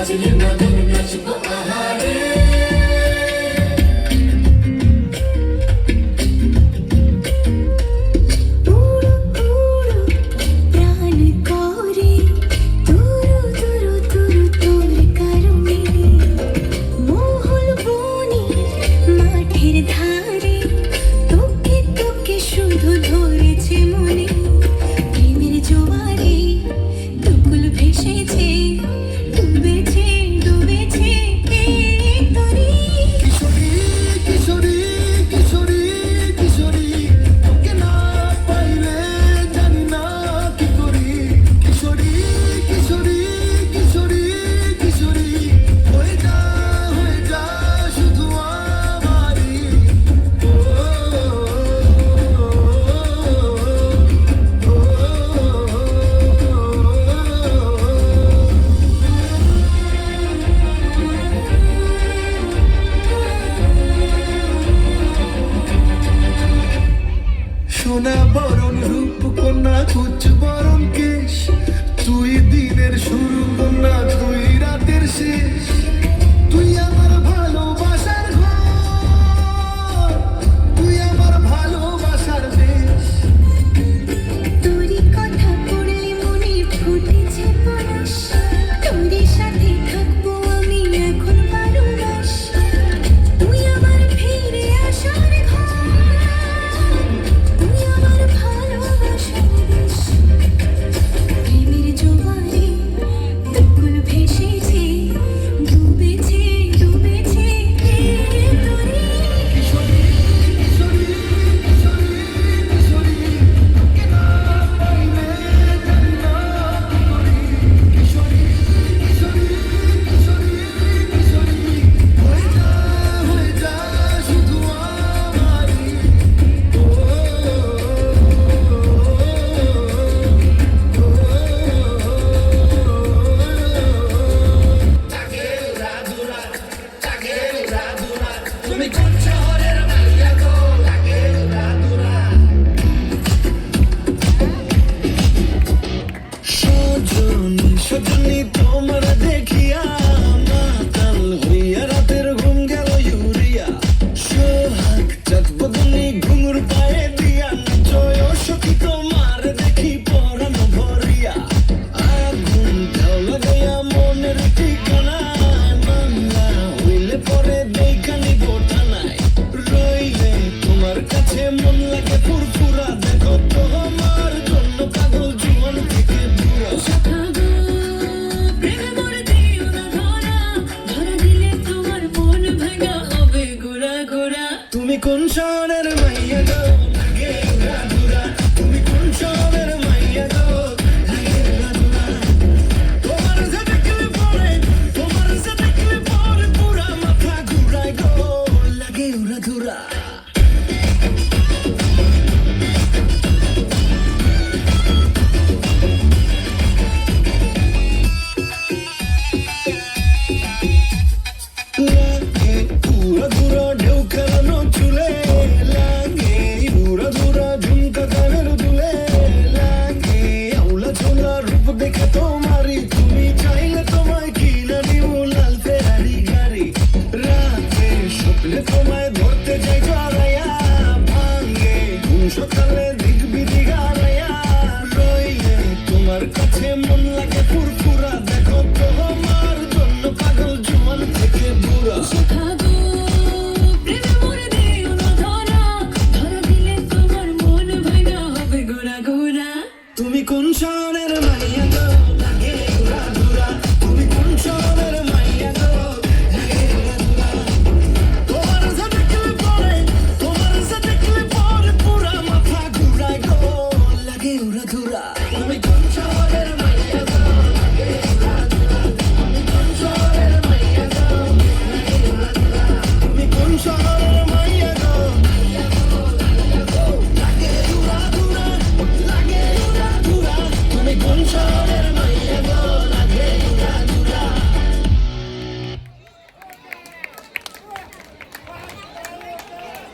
নাচলে মদন নাচবো আহারে সোনা বরণ রূপ কন্যা কুচ বরণ কেশ তুই দিনের শুরু কন্যা তুই রাতের শেষ তুই আমার ভালোবাসার ঘর তুই আমার ভালোবাসার দেশ তোরই কথা পড়লে মনে ফুটেছে পরশ তোরই সাথে থাকবো আমি এখন 12 মাস তুই আমার ফিরে আসার ঘর তুই আমার ভালোবাসার দেশ প্রেমের জোয়ারে দুকুল ভেসেছে ডুবেছে ডুবেছে তোরে কিশোরী কিশোরী কিশোরী কিশোরী তোকে না পাইলে জানি না কি করি কিশোরী কিশোরী কিশোরী কিশোরী হয়ে যা শুধু আমারই তুমি কোন শহরের মাইয়া গো লাগে উড়াদুরা সজনী সজনী তোমার দেখিয়া মাতাল হইয়া রাতের ঘুম গেল ইউরিয়া সোহাগ চাঁদ বদনী ঘুঙুর পায়ে দিয়া জয় সখী তোমার দেখি পরানো ভরিয়া আগুন ঢাল লাগাইয়া মনের ঠিকানায় মামলা হইলে পরে দেখানি বোঠানায় রইলে তোমার কাছে মন লাগে ফুরফুরা দেখো তো আমার জন্য পাগল জীবন থেকে বুড়া প্রেমে মরে দিও না ধরা ধরা দিলে তোমার মন ভাঙা হবে গোড়া গোড়া তুমি কোন শহর